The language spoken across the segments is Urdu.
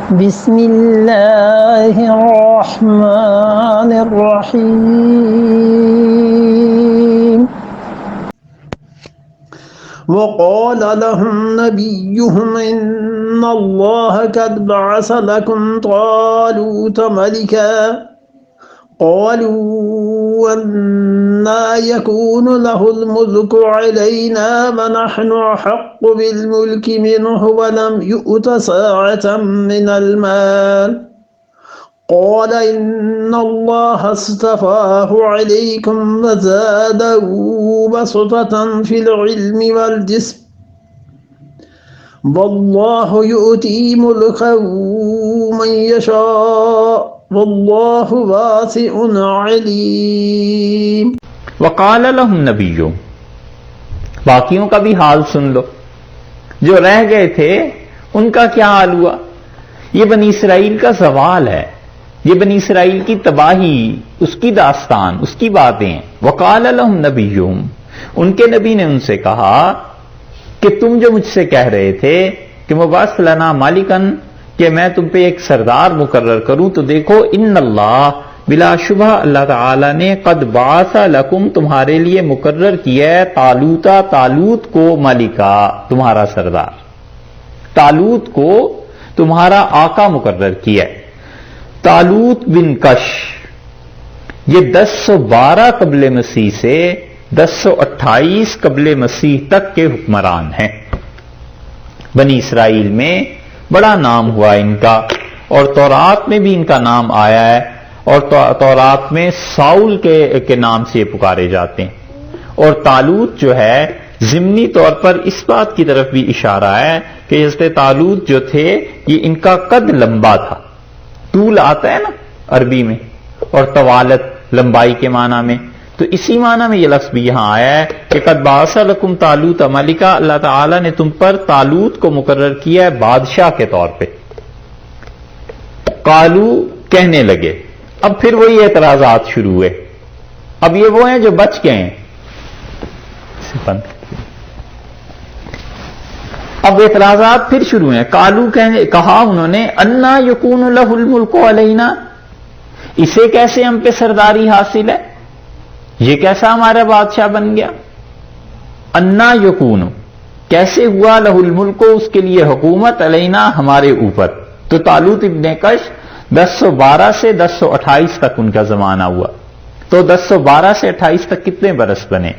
بسم اللہ الرحمن الرحیم وقال لهم نبيهم إن الله قد بعث لكم طالوت ملكا قالوا أنى يكون له الملك علينا ونحن أحق بالملك منه ولم يؤت ساعة من المال قال إن الله اصطفاه عليكم وزاده بسطة في العلم والجسم والله يؤتي ملكه من يشاء واللہ واسع علیم۔ وقال لهم نبیوں، باقیوں کا بھی حال سن لو، جو رہ گئے تھے ان کا کیا حال ہوا۔ یہ بنی اسرائیل کا زوال ہے، یہ بنی اسرائیل کی تباہی، اس کی داستان، اس کی باتیں۔ وقال لهم نبیوں، ان کے نبی نے ان سے کہا کہ تم جو مجھ سے کہہ رہے تھے کہ مبعث لنا مالکن، کہ میں تم پہ ایک سردار مقرر کروں، تو دیکھو ان اللہ، بلا شبہ اللہ تعالی نے قد بعث لکم، تمہارے لیے مقرر کیا ہے طالوت کو ملکا، تمہارا سردار، طالوت کو تمہارا آقا مقرر کیا ہے۔ طالوت بن کش یہ 1012 قبل مسیح سے 1028 قبل مسیح تک کے حکمران ہیں۔ بنی اسرائیل میں بڑا نام ہوا ان کا، اور تورات میں بھی ان کا نام آیا ہے، اور تورات میں ساؤل کے نام سے پکارے جاتے ہیں۔ اور طالوت جو ہے ضمنی طور پر اس بات کی طرف بھی اشارہ ہے کہ حضرت طالوت جو تھے یہ ان کا قد لمبا تھا۔ طول آتا ہے نا عربی میں، اور طوالت لمبائی کے معنی میں، تو اسی معنی میں یہ لفظ بھی یہاں آیا ہے کہ قد بعث لکم طالوت ملکا، اللہ تعالیٰ نے تم پر طالوت کو مقرر کیا ہے بادشاہ کے طور پہ۔ قالو کہنے لگے، اب پھر وہی اعتراضات شروع ہوئے، اب یہ وہ ہیں جو بچ گئے ہیں، اب اعتراضات پھر شروع ہیں۔ قالو کہا انہوں نے، انا یکون لہ الملک علینا، اسے کیسے ہم پہ سرداری حاصل ہے، یہ کیسا ہمارا بادشاہ بن گیا۔ انا یکون، کیسے ہوا لہ الملک، اس کے لیے حکومت، علینا ہمارے اوپر۔ تو طالوت ابن کش 1012 سے 1028 تک ان کا زمانہ ہوا، تو 1012 سے 28 تک کتنے برس بنے؟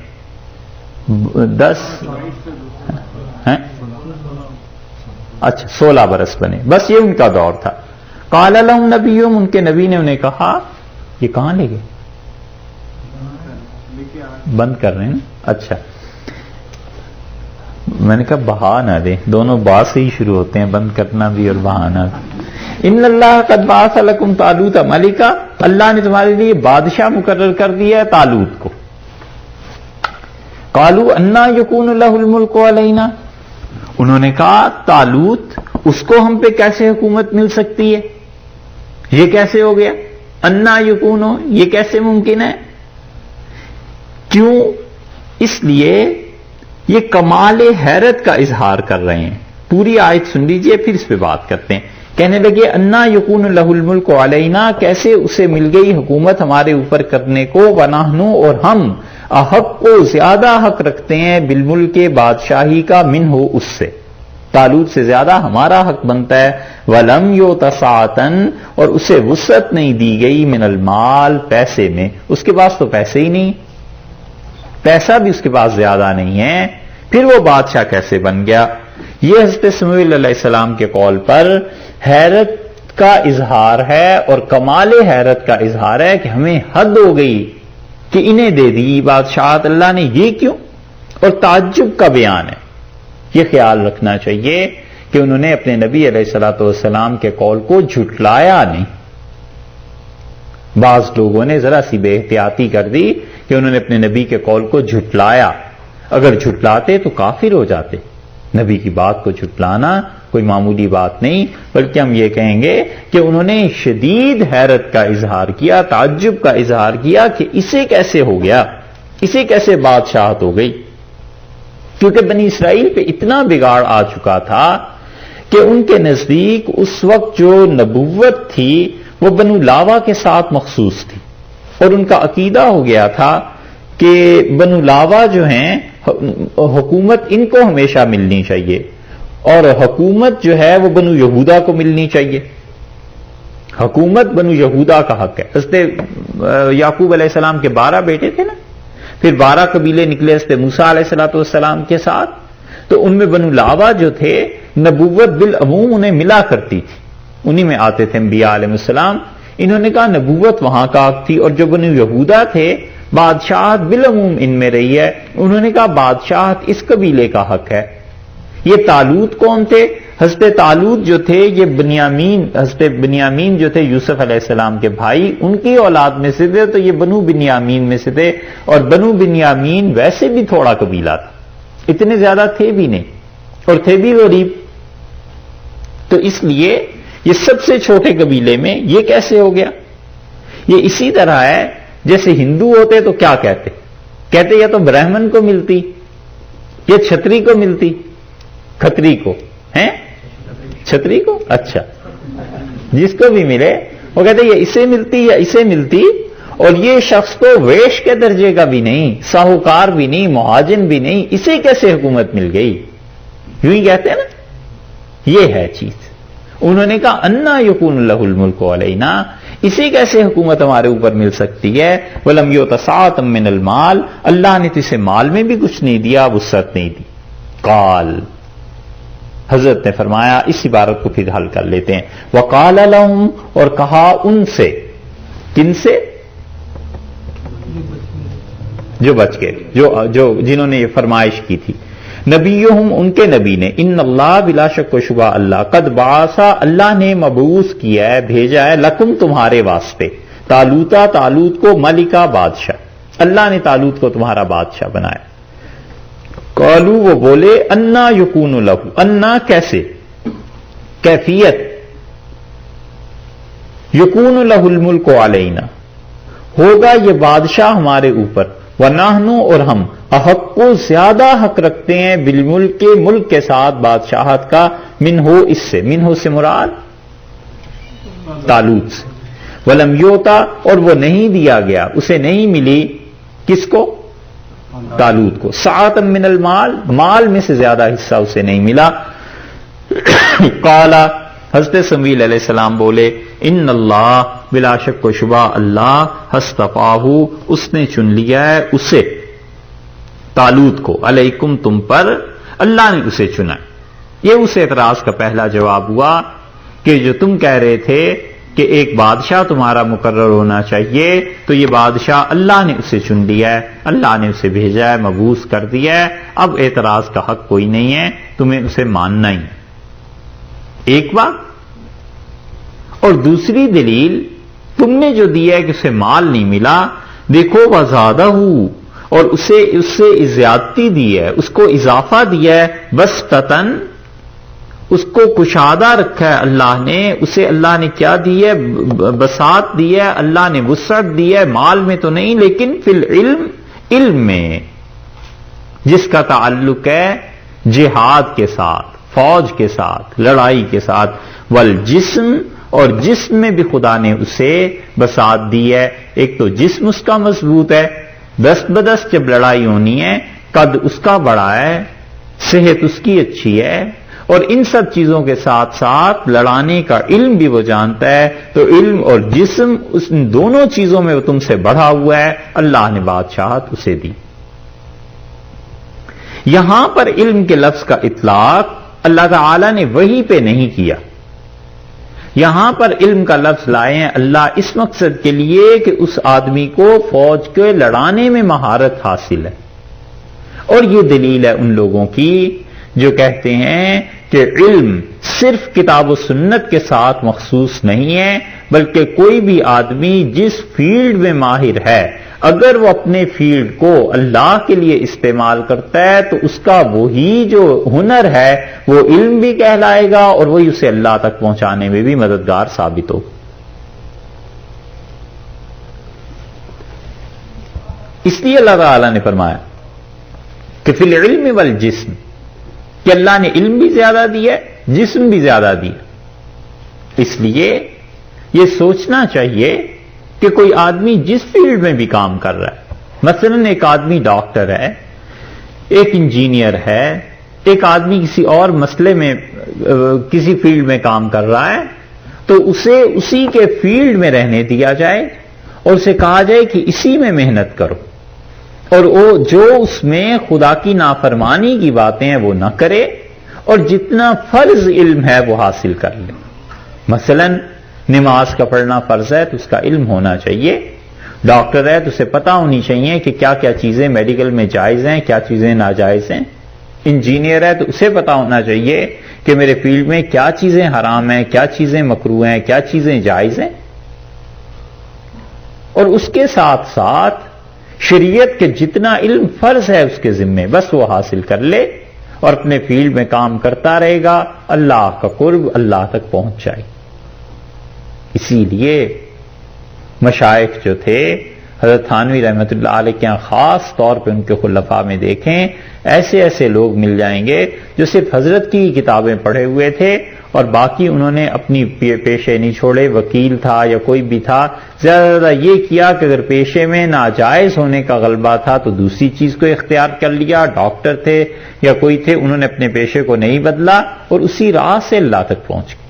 10 اچھا 16 برس بنے، بس یہ ان کا دور تھا۔ قال لهم نبیهم، ان کے نبی نے انہیں کہا، یہ کہاں لے گئے؟ بند کر رہے ہیں نا، اچھا میں نے کہا بہا نہ دیں، دونوں با سے ہی شروع ہوتے ہیں، بند کرنا بھی اور بہانا بھی۔ ان اللہ قد بعث لکم طالوت ملکا، اللہ نے تمہارے لیے بادشاہ مقرر کر دیا ہے طالوت کو۔ قالوا انا یکون لہ الملک علینا، انہوں نے کہا طالوت، اس کو ہم پہ کیسے حکومت مل سکتی ہے، یہ کیسے ہو گیا؟ انا یکون، یہ کیسے ممکن ہے؟ کیوں؟ اس لیے یہ کمال حیرت کا اظہار کر رہے ہیں۔ پوری آیت سن لیجئے پھر اس پہ بات کرتے ہیں۔ کہنے لگے انا یکون لہ الملک علینا، کیسے اسے مل گئی حکومت ہمارے اوپر کرنے کو، ونحن، اور ہم احق کو زیادہ حق رکھتے ہیں، بالملک بادشاہی کا، منہ اس سے، طالوت سے زیادہ ہمارا حق بنتا ہے۔ ولم یؤت سعۃ، اور اسے وسعت نہیں دی گئی، من المال، پیسے میں، اس کے پاس تو پیسے ہی نہیں، پیسہ بھی اس کے پاس زیادہ نہیں ہے، پھر وہ بادشاہ کیسے بن گیا؟ یہ حضرت سمیع علیہ السلام کے قول پر حیرت کا اظہار ہے، اور کمال حیرت کا اظہار ہے کہ ہمیں حد ہو گئی کہ انہیں دے دی بادشاہت اللہ نے، یہ کیوں؟ اور تعجب کا بیان ہے۔ یہ خیال رکھنا چاہیے کہ انہوں نے اپنے نبی علیہ الصلوۃ والسلام کے قول کو جھٹلایا نہیں۔ بعض لوگوں نے ذرا سی بے احتیاطی کر دی کہ انہوں نے اپنے نبی کے قول کو جھٹلایا، اگر جھٹلاتے تو کافر ہو جاتے۔ نبی کی بات کو جھٹلانا کوئی معمولی بات نہیں، بلکہ ہم یہ کہیں گے کہ انہوں نے شدید حیرت کا اظہار کیا، تعجب کا اظہار کیا کہ اسے کیسے ہو گیا، اسے کیسے بادشاہت ہو گئی، کیونکہ بنی اسرائیل پہ اتنا بگاڑ آ چکا تھا کہ ان کے نزدیک اس وقت جو نبوت تھی وہ بنو لاوا کے ساتھ مخصوص تھی، اور ان کا عقیدہ ہو گیا تھا کہ بنو لاوا جو ہیں حکومت ان کو ہمیشہ ملنی چاہیے، اور حکومت جو ہے وہ بنو یہودا کو ملنی چاہیے، حکومت بنو یہودا کا حق ہے۔ حضرت یعقوب علیہ السلام کے 12 بیٹے تھے نا، پھر 12 قبیلے نکلے حضرت موسیٰ علیہ السلام کے ساتھ، تو ان میں بنو لاوا جو تھے نبوت بالعموم انہیں ملا کرتی تھی، انہی میں آتے تھے انبیاء علیہ السلام۔ انہوں نے کہا نبوت وہاں کا حق تھی، اور جو بنو یہودا تھے بادشاہت بالعموم ان میں رہی ہے، انہوں نے کہا بادشاہت اس قبیلے کا حق ہے۔ یہ طالوت کون تھے؟ حضرت طالوت جو تھے یہ حضرت بنیامین جو تھے یوسف علیہ السلام کے بھائی، ان کی اولاد میں سے تھے، تو یہ بنو بنیامین میں سے تھے، اور بنو بنیامین ویسے بھی تھوڑا قبیلہ تھا، اتنے زیادہ تھے بھی نہیں، اور تھے بھی غریب، تو اس لیے یہ سب سے چھوٹے قبیلے میں یہ کیسے ہو گیا؟ یہ اسی طرح ہے جیسے ہندو ہوتے تو کیا کہتے یا تو برہمن کو ملتی یا چھتری کو ملتی، کھتری کو ہیں، چھتری کو، اچھا جس کو بھی ملے وہ کہتے یہ اسے ملتی یا اسے ملتی، اور یہ شخص تو ویش کے درجے کا بھی نہیں، ساہوکار بھی نہیں، مہاجن بھی نہیں، اسے کیسے حکومت مل گئی؟ یوں ہی کہتے ہیں نا، یہ ہے چیز۔ انہوں نے کہا انا یکون لہ الملک علینا، اسی کیسے حکومت ہمارے اوپر مل سکتی ہے؟ ولم یؤت سعۃ من المال، اللہ نے اسے مال میں بھی کچھ نہیں دیا، وسعت نہیں دی۔ قال، حضرت نے فرمایا، اس عبارت کو پھر حل کر لیتے ہیں، وقال لهم، اور کہا ان سے، کن سے؟ جو بچ گئے، جنہوں نے یہ فرمائش کی تھی، نبیہم، ان کے نبی نے، ان اللہ بلا شک و شبہ اللہ، قد بعثا، اللہ نے مبعوث کیا ہے، بھیجا ہے، لکم تمہارے واسطے، طالوتا، طالوت کو، ملکہ، بادشاہ، اللہ نے طالوت کو تمہارا بادشاہ بنایا۔ قالو، وہ بولے، انا یکون لہ، انا کیسے، کیفیت، یکون لہ الملک علینا، ہوگا یہ بادشاہ ہمارے اوپر، ونحن، اور ہم، احق کو زیادہ حق رکھتے ہیں، بالملک، ملک کے ساتھ بادشاہت کا، منہو، اس سے، منہو سے مراد طالوت سے، ولم یوتا، اور وہ نہیں دیا گیا، اسے نہیں ملی، کس کو؟ طالوت کو، سعۃ من المال، مال میں سے زیادہ حصہ اسے نہیں ملا۔ قال، حضرت سمیل علیہ السلام بولے، ان اللہ، بلا شک و شبہ اللہ، اصطفاہ، اس نے چن لیا ہے اسے، طالوت کو، علیکم، تم پر، اللہ نے اسے چنا۔ یہ اس اعتراض کا پہلا جواب ہوا کہ جو تم کہہ رہے تھے کہ ایک بادشاہ تمہارا مقرر ہونا چاہیے، تو یہ بادشاہ اللہ نے اسے چن لیا ہے، اللہ نے اسے بھیجا ہے، مبعوث کر دیا ہے، اب اعتراض کا حق کوئی نہیں ہے، تمہیں اسے ماننا ہی۔ ایک بات، اور دوسری دلیل تم نے جو دی ہے کہ اسے مال نہیں ملا، دیکھو وزادہ، اور اسے اس سے زیادتی دی ہے، اس کو اضافہ دیا ہے، بسطتن، اس کو کشادہ رکھا ہے اللہ نے، اسے اللہ نے کیا دی ہے؟ بساط دی ہے، اللہ نے وسعت دی ہے، مال میں تو نہیں، لیکن فی العلم، علم میں، جس کا تعلق ہے جہاد کے ساتھ، فوج کے ساتھ، لڑائی کے ساتھ، والجسم، اور جسم میں بھی خدا نے اسے بساط دی ہے، ایک تو جسم اس کا مضبوط ہے، دست بدست جب لڑائی ہونی ہے، قد اس کا بڑا ہے، صحت اس کی اچھی ہے، اور ان سب چیزوں کے ساتھ ساتھ لڑانے کا علم بھی وہ جانتا ہے، تو علم اور جسم، اس دونوں چیزوں میں وہ تم سے بڑھا ہوا ہے، اللہ نے بادشاہت اسے دی۔ یہاں پر علم کے لفظ کا اطلاق اللہ تعالی نے وحی پہ نہیں کیا، یہاں پر علم کا لفظ لائے ہیں اللہ اس مقصد کے لیے کہ اس آدمی کو فوج کے لڑانے میں مہارت حاصل ہے، اور یہ دلیل ہے ان لوگوں کی جو کہتے ہیں کہ علم صرف کتاب و سنت کے ساتھ مخصوص نہیں ہے، بلکہ کوئی بھی آدمی جس فیلڈ میں ماہر ہے، اگر وہ اپنے فیلڈ کو اللہ کے لیے استعمال کرتا ہے تو اس کا وہی جو ہنر ہے وہ علم بھی کہلائے گا، اور وہی اسے اللہ تک پہنچانے میں بھی مددگار ثابت ہو۔ اس لیے اللہ تعالی نے فرمایا کہ فی العلم والجسم، کہ اللہ نے علم بھی زیادہ دیا ہے، جسم بھی زیادہ دیا. اس لیے یہ سوچنا چاہیے کہ کوئی آدمی جس فیلڈ میں بھی کام کر رہا ہے، مثلا ایک آدمی ڈاکٹر ہے، ایک انجینئر ہے، ایک آدمی کسی اور مسئلے میں کسی فیلڈ میں کام کر رہا ہے، تو اسے اسی کے فیلڈ میں رہنے دیا جائے اور اسے کہا جائے کہ اسی میں محنت کرو، اور وہ جو اس میں خدا کی نافرمانی کی باتیں ہیں وہ نہ کرے، اور جتنا فرض علم ہے وہ حاصل کر لے. مثلا نماز کا پڑھنا فرض ہے تو اس کا علم ہونا چاہیے. ڈاکٹر ہے تو اسے پتہ ہونی چاہیے کہ کیا کیا چیزیں میڈیکل میں جائز ہیں، کیا چیزیں ناجائز ہیں. انجینئر ہے تو اسے پتہ ہونا چاہیے کہ میرے فیلڈ میں کیا چیزیں حرام ہیں، کیا چیزیں مکروہ ہیں، کیا چیزیں جائز ہیں. اور اس کے ساتھ ساتھ شریعت کے جتنا علم فرض ہے اس کے ذمے بس وہ حاصل کر لے اور اپنے فیلڈ میں کام کرتا رہے گا، اللہ کا قرب اللہ تک پہنچ جائے. اسی لیے مشائخ جو تھے حضرت تھانوی رحمۃ اللہ علیہ کے یہاں خاص طور پہ ان کے خلفاء میں دیکھیں، ایسے ایسے لوگ مل جائیں گے جو صرف حضرت کی کتابیں پڑھے ہوئے تھے اور باقی انہوں نے اپنی پیشے نہیں چھوڑے. وکیل تھا یا کوئی بھی تھا، زیادہ یہ کیا کہ اگر پیشے میں ناجائز ہونے کا غلبہ تھا تو دوسری چیز کو اختیار کر لیا. ڈاکٹر تھے یا کوئی تھے، انہوں نے اپنے پیشے کو نہیں بدلا اور اسی راہ سے اللہ تک پہنچ گئے.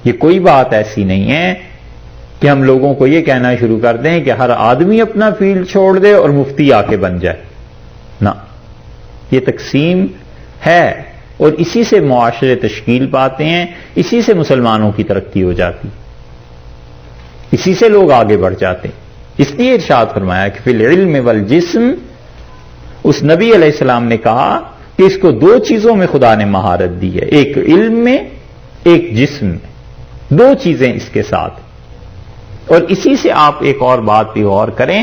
یہ کوئی بات ایسی نہیں ہے کہ ہم لوگوں کو یہ کہنا شروع کر دیں کہ ہر آدمی اپنا فیلڈ چھوڑ دے اور مفتی آ کے بن جائے. نہ، یہ تقسیم ہے اور اسی سے معاشرے تشکیل پاتے ہیں، اسی سے مسلمانوں کی ترقی ہو جاتی، اسی سے لوگ آگے بڑھ جاتے ہیں. اس لیے ارشاد فرمایا کہ فی العلم والجسم، اس نبی علیہ السلام نے کہا کہ اس کو دو چیزوں میں خدا نے مہارت دی ہے، ایک علم میں ایک جسم میں، دو چیزیں اس کے ساتھ. اور اسی سے آپ ایک اور بات بھی غور کریں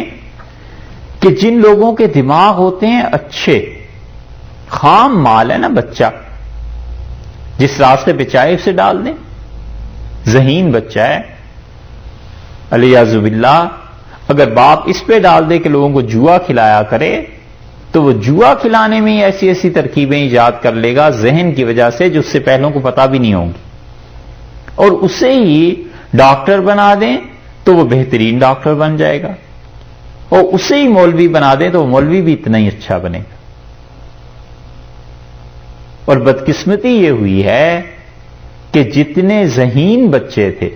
کہ جن لوگوں کے دماغ ہوتے ہیں اچھے، خام مال ہے نا بچہ، جس راستے پہ چاہے اسے ڈال دیں. ذہین بچہ ہے علیاذ باللہ، اگر باپ اس پہ ڈال دے کہ لوگوں کو جوا کھلایا کرے تو وہ جوا کھلانے میں ہی ایسی ایسی ترکیبیں ایجاد کر لے گا ذہن کی وجہ سے جو اس سے پہلوں کو پتہ بھی نہیں ہوگی. اور اسے ہی ڈاکٹر بنا دیں تو وہ بہترین ڈاکٹر بن جائے گا، اور اسے ہی مولوی بنا دیں تو وہ مولوی بھی اتنا ہی اچھا بنے گا. اور بدقسمتی یہ ہوئی ہے کہ جتنے ذہین بچے تھے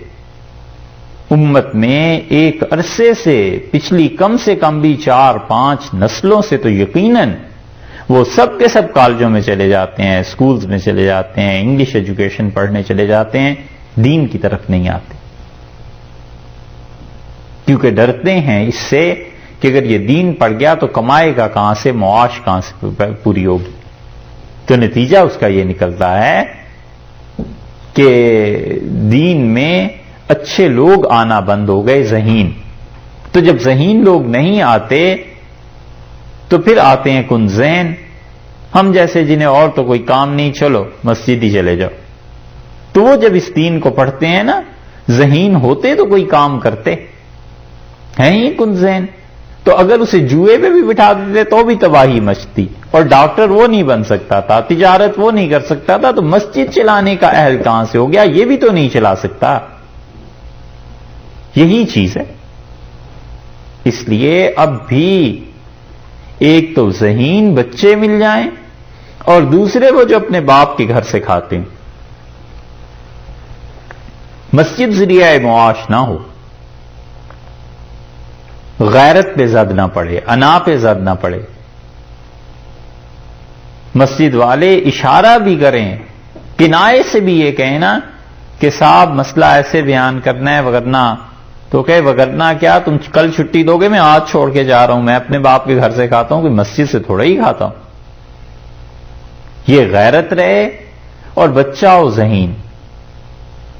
امت میں ایک عرصے سے، پچھلی کم سے کم بھی 4-5 نسلوں سے تو یقیناً وہ سب کے سب کالجوں میں چلے جاتے ہیں، سکولز میں چلے جاتے ہیں، انگلش ایجوکیشن پڑھنے چلے جاتے ہیں، دین کی طرف نہیں آتے، کیونکہ ڈرتے ہیں اس سے کہ اگر یہ دین پڑ گیا تو کمائے گا کہاں سے، معاش کہاں سے پوری ہوگی. تو نتیجہ اس کا یہ نکلتا ہے کہ دین میں اچھے لوگ آنا بند ہو گئے، ذہین. تو جب ذہین لوگ نہیں آتے تو پھر آتے ہیں کن ذہن، ہم جیسے جنہیں اور تو کوئی کام نہیں، چلو مسجد ہی چلے جاؤ. تو وہ جب اس دین کو پڑھتے ہیں نا، ذہین ہوتے تو کوئی کام کرتے ہیں ہی کن ذہن. تو اگر اسے جوئے پہ بھی بٹھا دیتے تو بھی تباہی مچتی، اور ڈاکٹر وہ نہیں بن سکتا تھا، تجارت وہ نہیں کر سکتا تھا، تو مسجد چلانے کا اہل کہاں سے ہو گیا؟ یہ بھی تو نہیں چلا سکتا. یہی چیز ہے. اس لیے اب بھی ایک تو ذہین بچے مل جائیں اور دوسرے وہ جو اپنے باپ کے گھر سے کھاتے ہیں. مسجد ذریعہ معاش نہ ہو، غیرت پہ زد نہ پڑے، انا پہ زد نہ پڑے. مسجد والے اشارہ بھی کریں، کنائے سے بھی یہ کہیں نا کہ صاحب مسئلہ ایسے بیان کرنا ہے، وگرنہ تو کہ وگرنہ کیا، تم کل چھٹی دو گے، میں آج چھوڑ کے جا رہا ہوں، میں اپنے باپ کے گھر سے کھاتا ہوں، کہ مسجد سے تھوڑا ہی کھاتا ہوں. یہ غیرت رہے اور بچہ ہو ذہین.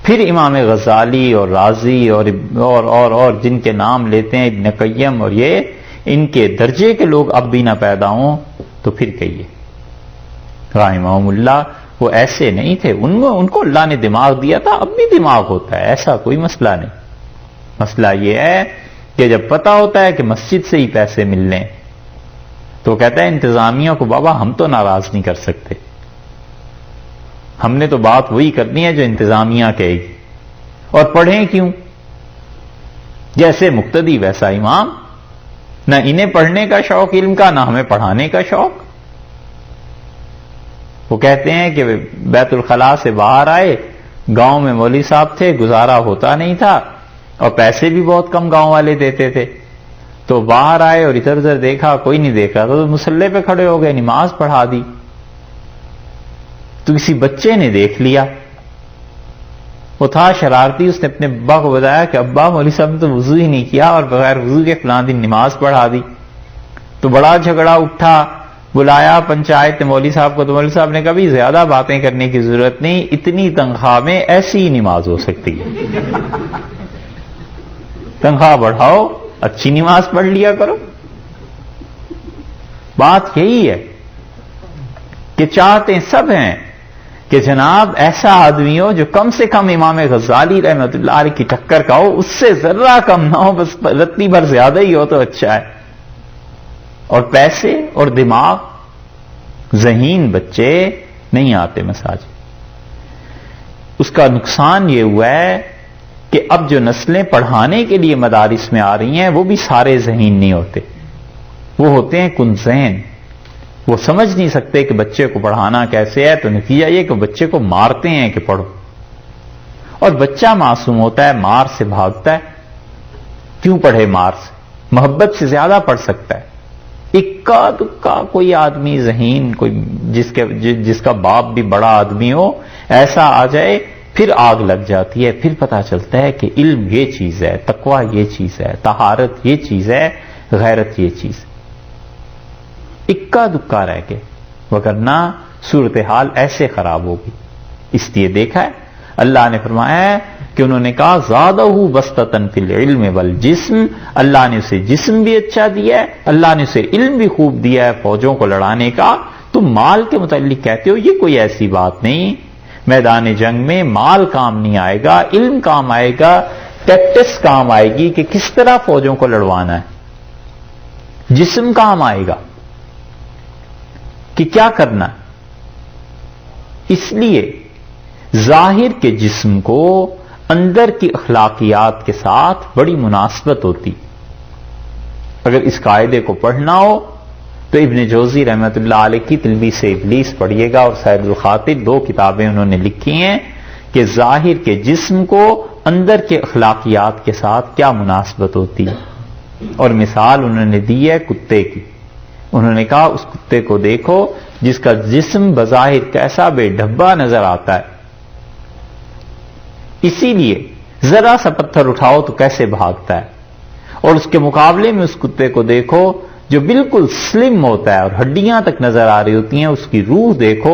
پھر امام غزالی اور رازی اور جن کے نام لیتے ہیں، ابن قیم، اور یہ ان کے درجے کے لوگ اب بھی نہ پیدا ہوں تو پھر کہیے رحمہم اللہ وہ ایسے نہیں تھے. ان کو اللہ نے دماغ دیا تھا، اب بھی دماغ ہوتا ہے، ایسا کوئی مسئلہ نہیں. مسئلہ یہ ہے کہ جب پتہ ہوتا ہے کہ مسجد سے ہی پیسے مل لیں تو کہتا ہے انتظامیہ کو بابا ہم تو ناراض نہیں کر سکتے، ہم نے تو بات وہی کرنی ہے جو انتظامیہ کہے گی. اور پڑھیں کیوں؟ جیسے مقتدی ویسا امام. نہ انہیں پڑھنے کا شوق علم کا، نہ ہمیں پڑھانے کا شوق. وہ کہتے ہیں کہ بیت الخلاء سے باہر آئے، گاؤں میں مولوی صاحب تھے، گزارا ہوتا نہیں تھا اور پیسے بھی بہت کم گاؤں والے دیتے تھے. تو باہر آئے اور ادھر ادھر دیکھا، کوئی نہیں دیکھ رہا تو مصلے پہ کھڑے ہو گئے، نماز پڑھا دی. تو کسی بچے نے دیکھ لیا، وہ تھا شرارتی، اس نے اپنے ابا کو بتایا کہ ابا مولوی صاحب نے تو وضو ہی نہیں کیا اور بغیر وضو کے فلاں دن نماز پڑھا دی. تو بڑا جھگڑا اٹھا، بلایا پنچایت مولوی صاحب کو. تو مولوی صاحب نے کہا بھی زیادہ باتیں کرنے کی ضرورت نہیں، اتنی تنخواہ میں ایسی ہی نماز ہو سکتی ہے. تنخواہ بڑھاؤ، اچھی نماز پڑھ لیا کرو. بات یہی ہے کہ چاہتے سب ہیں کہ جناب ایسا آدمی ہو جو کم سے کم امام غزالی رحمۃ اللہ علیہ کی ٹکر کا ہو، اس سے ذرہ کم نہ ہو، بس رتی بھر زیادہ ہی ہو تو اچھا ہے. اور پیسے اور دماغ، ذہین بچے نہیں آتے مساجد. اس کا نقصان یہ ہوا ہے کہ اب جو نسلیں پڑھانے کے لیے مدارس میں آ رہی ہیں وہ بھی سارے ذہین نہیں ہوتے، وہ ہوتے ہیں کن ذہن. وہ سمجھ نہیں سکتے کہ بچے کو پڑھانا کیسے ہے. تو نتیجہ یہ کہ بچے کو مارتے ہیں کہ پڑھو. اور بچہ معصوم ہوتا ہے، مار سے بھاگتا ہے. کیوں پڑھے مار سے؟ محبت سے زیادہ پڑھ سکتا ہے. اکا دکا کوئی آدمی ذہین، کوئی جس کا باپ بھی بڑا آدمی ہو، ایسا آ جائے، پھر آگ لگ جاتی ہے. پھر پتا چلتا ہے کہ علم یہ چیز ہے، تقویٰ یہ چیز ہے، طہارت یہ چیز ہے، غیرت یہ چیز ہے. اکا دکا رہ کے، وگرنہ صورتحال ایسے خراب ہوگی. اس لیے دیکھا ہے اللہ نے فرمایا ہے کہ انہوں نے کہا زادہ بسطۃ فی العلم والجسم. اللہ نے اسے جسم بھی اچھا دیا ہے، اللہ نے اسے علم بھی خوب دیا ہے فوجوں کو لڑانے کا. تم مال کے متعلق کہتے ہو، یہ کوئی ایسی بات نہیں. میدان جنگ میں مال کام نہیں آئے گا، علم کام آئے گا، ٹیکٹس کام آئے گی کہ کس طرح فوجوں کو لڑوانا ہے. جسم کام آئے گا کہ کیا کرنا ہے. اس لیے ظاہر کے جسم کو اندر کی اخلاقیات کے ساتھ بڑی مناسبت ہوتی. اگر اس قاعدے کو پڑھنا ہو تو ابن جوزی رحمۃ اللہ علیہ کی تلبیس ابلیس پڑھیے گا، اور سید الخاطر 2 کتابیں انہوں نے لکھی ہیں کہ ظاہر کے جسم کو اندر کے اخلاقیات کے ساتھ کیا مناسبت ہوتی ہے. اور مثال انہوں نے دی ہے کتے کی. انہوں نے کہا اس کتے کو دیکھو جس کا جسم بظاہر کیسا بے ڈھبا نظر آتا ہے، اسی لیے ذرا سا پتھر اٹھاؤ تو کیسے بھاگتا ہے. اور اس کے مقابلے میں اس کتے کو دیکھو جو بالکل سلم ہوتا ہے اور ہڈیاں تک نظر آ رہی ہوتی ہیں، اس کی روح دیکھو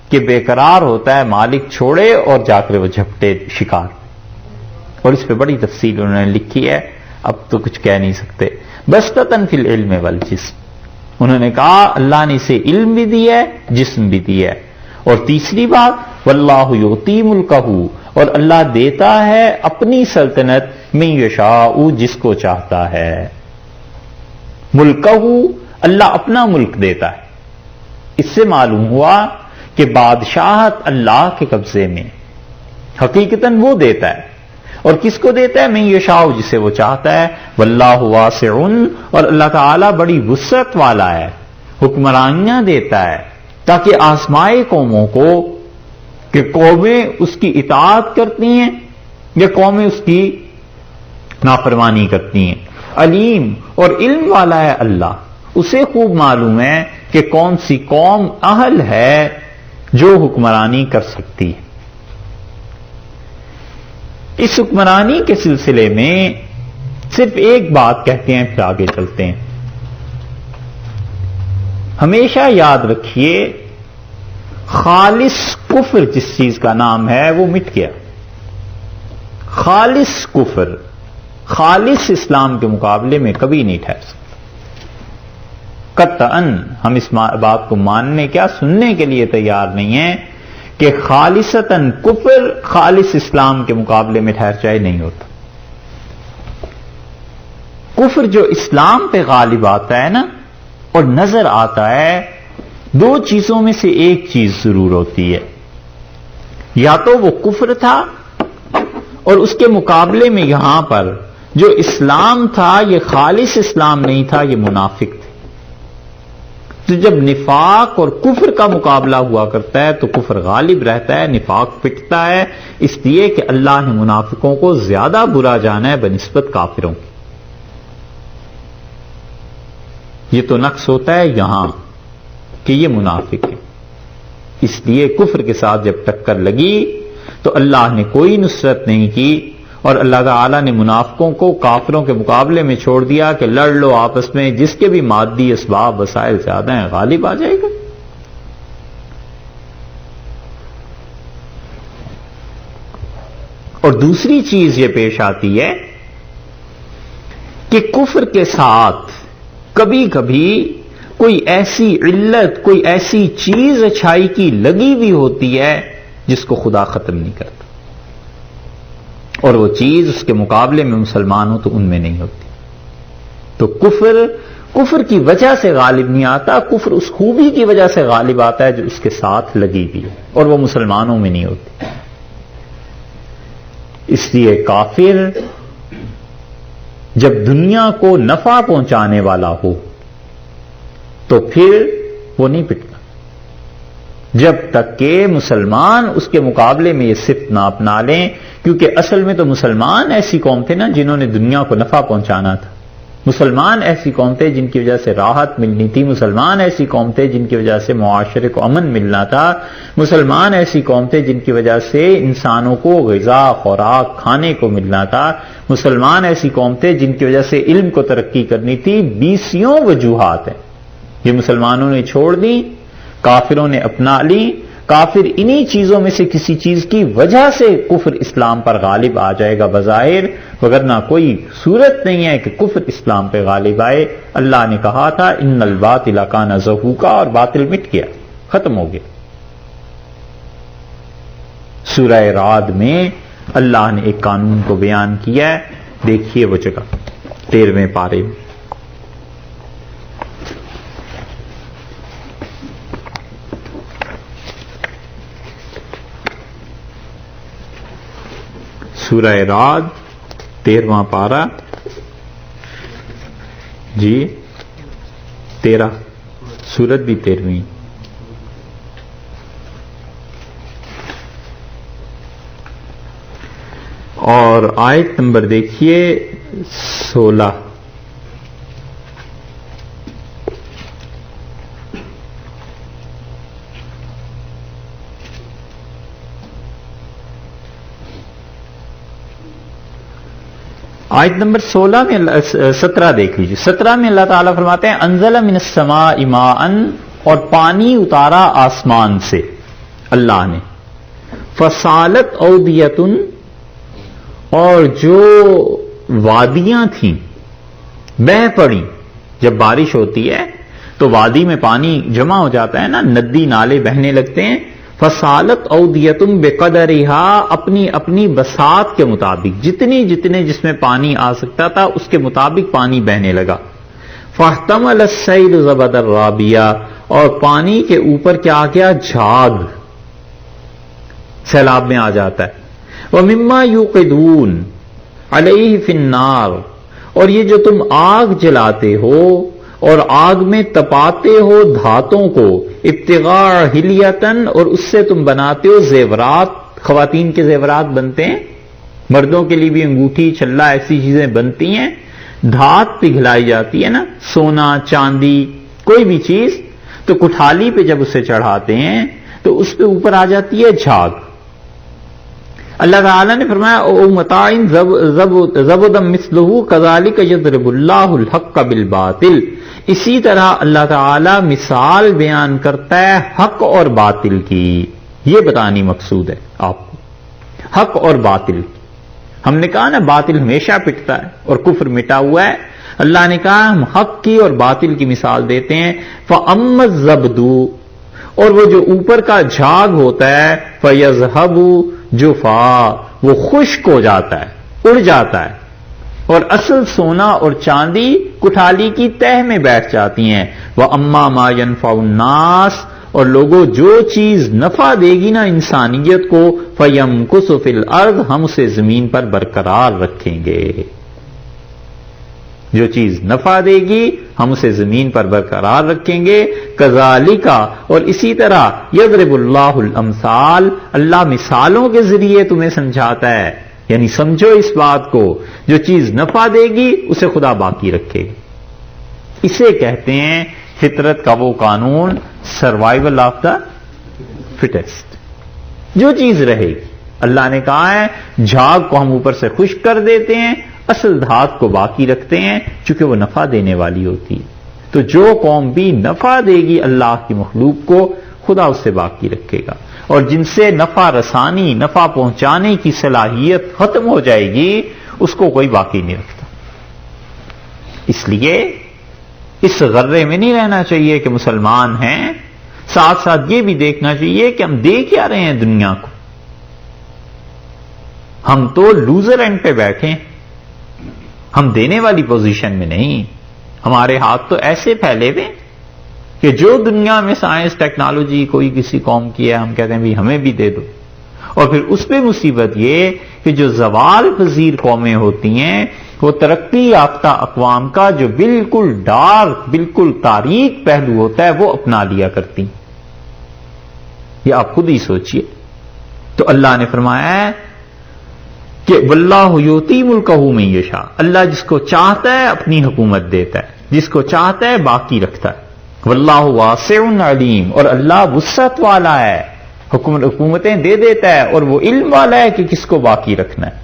کہ بے قرار ہوتا ہے، مالک چھوڑے اور جا کر وہ جھپٹے شکار. اور اس پہ بڑی تفصیل انہوں نے لکھی ہے، اب تو کچھ کہہ نہیں سکتے. بسطۃ فی العلم والجسم. انہوں نے کہا اللہ نے اسے علم بھی دیا ہے، جسم بھی دیا ہے. اور تیسری بات واللہ یؤتی ملکہ، اور اللہ دیتا ہے اپنی سلطنت من یشاء جس کو چاہتا ہے. ملکہ، اللہ اپنا ملک دیتا ہے. اس سے معلوم ہوا کہ بادشاہت اللہ کے قبضے میں، حقیقتاً وہ دیتا ہے. اور کس کو دیتا ہے؟ من یشاء، جسے وہ چاہتا ہے. واللہ واسع، اور اللہ تعالی بڑی وسعت والا ہے، حکمرانیاں دیتا ہے تاکہ آزمائے قوموں کو کہ قومیں اس کی اطاعت کرتی ہیں یا قومیں اس کی نافرمانی کرتی ہیں. علیم، اور علم والا ہے اللہ، اسے خوب معلوم ہے کہ کون سی قوم اہل ہے جو حکمرانی کر سکتی ہے. اس حکمرانی کے سلسلے میں صرف ایک بات کہتے ہیں پھر آگے چلتے ہیں. ہمیشہ یاد رکھیے خالص کفر جس چیز کا نام ہے وہ مٹ گیا. خالص کفر خالص اسلام کے مقابلے میں کبھی نہیں ٹھہر سکتا. قطعاً ہم اس بات کو ماننے کیا سننے کے لیے تیار نہیں ہیں کہ خالصتاً کفر خالص اسلام کے مقابلے میں ٹھہر جائے، نہیں ہوتا. کفر جو اسلام پہ غالب آتا ہے نا اور نظر آتا ہے، 2 چیزوں میں سے ایک چیز ضرور ہوتی ہے. یا تو وہ کفر تھا اور اس کے مقابلے میں یہاں پر جو اسلام تھا یہ خالص اسلام نہیں تھا، یہ منافق تھے۔ تو جب نفاق اور کفر کا مقابلہ ہوا کرتا ہے تو کفر غالب رہتا ہے، نفاق پٹتا ہے، اس لیے کہ اللہ نے منافقوں کو زیادہ برا جانا ہے بنسبت کافروں کی۔ یہ تو نقص ہوتا ہے یہاں کہ یہ منافق ہے، اس لیے کفر کے ساتھ جب ٹکر لگی تو اللہ نے کوئی نصرت نہیں کی، اور اللہ تعالیٰ نے منافقوں کو کافروں کے مقابلے میں چھوڑ دیا کہ لڑ لو آپس میں، جس کے بھی مادی اسباب وسائل زیادہ ہیں غالب آ جائے گا۔ اور دوسری چیز یہ پیش آتی ہے کہ کفر کے ساتھ کبھی کبھی کوئی ایسی علت، کوئی ایسی چیز اچھائی کی لگی ہوئی ہوتی ہے جس کو خدا ختم نہیں کرتا، اور وہ چیز اس کے مقابلے میں مسلمان ہو تو ان میں نہیں ہوتی۔ تو کفر کی وجہ سے غالب نہیں آتا، کفر اس خوبی کی وجہ سے غالب آتا ہے جو اس کے ساتھ لگی ہوئی ہے، اور وہ مسلمانوں میں نہیں ہوتی۔ اس لیے کافر جب دنیا کو نفع پہنچانے والا ہو تو پھر وہ نہیں پٹتا، جب تک کہ مسلمان اس کے مقابلے میں یہ صفت نہ اپنا لیں، کیونکہ اصل میں تو مسلمان ایسی قوم تھے نا جنہوں نے دنیا کو نفع پہنچانا تھا، مسلمان ایسی قوم تھے جن کی وجہ سے راحت ملنی تھی، مسلمان ایسی قوم تھے جن کی وجہ سے معاشرے کو امن ملنا تھا، مسلمان ایسی قوم تھے جن کی وجہ سے انسانوں کو غذا خوراک کھانے کو ملنا تھا، مسلمان ایسی قوم تھے جن کی وجہ سے علم کو ترقی کرنی تھی۔ 20 وجوہات ہیں، یہ مسلمانوں نے چھوڑ دی، کافروں نے اپنا لی۔ کافر انہی چیزوں میں سے کسی چیز کی وجہ سے کفر اسلام پر غالب آ جائے گا بظاہر، وگرنہ کوئی صورت نہیں ہے کہ کفر اسلام پہ غالب آئے۔ اللہ نے کہا تھا ان الباطل کان زہوقا، اور باطل مٹ گیا، ختم ہو گیا۔ سورہ رعد میں اللہ نے ایک قانون کو بیان کیا ہے، دیکھیے وہ جگہ 13ویں پارے میں۔ سورہ رعد 13واں پارہ، جی 13، سورت بھی 13ویں۔ اور آیت نمبر دیکھیے 16۔ آیت نمبر 16 میں 17 دیکھ لیجیے۔ 17 میں اللہ تعالیٰ فرماتے ہیں انزل من السماء ماء، اور پانی اتارا آسمان سے اللہ نے، فسالت اودیۃ، اور جو وادیاں تھیں بہہ پڑی۔ جب بارش ہوتی ہے تو وادی میں پانی جمع ہو جاتا ہے نا، ندی نالے بہنے لگتے ہیں۔ فسالت اودیۃ بقدرہا، اپنی اپنی بساط کے مطابق، جتنے جس میں پانی آ سکتا تھا اس کے مطابق پانی بہنے لگا۔ فاحتمل السیل زبد الرابیہ، اور پانی کے اوپر کیا آ گیا؟ جھاگ، سیلاب میں آ جاتا ہے۔ وَمِمَّا يُوقِدُونَ عَلَيْهِ فِي النَّارِ، اور یہ جو تم آگ جلاتے ہو اور آگ میں تپاتے ہو دھاتوں کو، ابتغاء حلیتن، اور اس سے تم بناتے ہو زیورات، خواتین کے زیورات بنتے ہیں، مردوں کے لیے بھی انگوٹھی چھلا ایسی چیزیں بنتی ہیں، دھات پگھلائی جاتی ہے نا، سونا چاندی کوئی بھی چیز، تو کٹھالی پہ جب اسے چڑھاتے ہیں تو اس پہ اوپر آ جاتی ہے جھاگ۔ اللہ تعالیٰ نے فرمایا او متاعن زبد مثلہ کذالک یضرب اللہ الحق بالباطل، اسی طرح اللہ تعالیٰ مثال بیان کرتا ہے حق اور باطل کی، یہ بتانی مقصود ہے آپ کو، حق اور باطل۔ ہم نے کہا نا باطل ہمیشہ پٹتا ہے اور کفر مٹا ہوا ہے، اللہ نے کہا ہم حق کی اور باطل کی مثال دیتے ہیں۔ فَأَمَّا الزَّبْدُ، اور وہ جو اوپر کا جھاگ ہوتا ہے، فَيَذْهَبُ جُفَاءً، وہ خشک ہو جاتا ہے، اڑ جاتا ہے، اور اصل سونا اور چاندی کٹھالی کی تہ میں بیٹھ جاتی ہیں۔ وَأَمَّا مَا يَنفَعُ النَّاسَ، اور لوگوں جو چیز نفع دے گی نا انسانیت کو فَيَمْكُثُ فِي الْأَرْضِ ہم اسے زمین پر برقرار رکھیں گے. جو چیز نفع دے گی ہم اسے زمین پر برقرار رکھیں گے. کذالک اور اسی طرح یضرب اللہ الامثال اللہ مثالوں کے ذریعے تمہیں سمجھاتا ہے. یعنی سمجھو اس بات کو جو چیز نفع دے گی اسے خدا باقی رکھے گا. اسے کہتے ہیں فطرت کا وہ قانون سروائیول آف دا فٹیسٹ. جو چیز رہے گی اللہ نے کہا ہے جھاگ کو ہم اوپر سے خشک کر دیتے ہیں اصل دھات کو باقی رکھتے ہیں چونکہ وہ نفع دینے والی ہوتی ہے. تو جو قوم بھی نفع دے گی اللہ کی مخلوق کو خدا اس سے باقی رکھے گا. اور جن سے نفع رسانی نفع پہنچانے کی صلاحیت ختم ہو جائے گی اس کو کوئی باقی نہیں رکھتا. اس لیے اس غرے میں نہیں رہنا چاہیے کہ مسلمان ہیں. ساتھ ساتھ یہ بھی دیکھنا چاہیے کہ ہم دے کیا رہے ہیں دنیا کو. ہم تو لوزر اینڈ پہ بیٹھے، ہم دینے والی پوزیشن میں نہیں. ہمارے ہاتھ تو ایسے پھیلے ہوئے کہ جو دنیا میں سائنس ٹیکنالوجی کوئی کسی قوم کی ہے ہم کہتے ہیں بھی ہمیں بھی دے دو. اور پھر اس پہ مصیبت یہ کہ جو زوال پذیر قومیں ہوتی ہیں وہ ترقی یافتہ اقوام کا جو بالکل ڈارک بالکل تاریک پہلو ہوتا ہے وہ اپنا لیا کرتی. یہ آپ خود ہی سوچئے. تو اللہ نے فرمایا ہے کہ واللہ یؤتی ملکہ من یشاء اللہ جس کو چاہتا ہے اپنی حکومت دیتا ہے جس کو چاہتا ہے باقی رکھتا ہے. واللہ واسع علیم اور اللہ وسعت والا ہے حکومتیں دے دیتا ہے اور وہ علم والا ہے کہ کس کو باقی رکھنا ہے.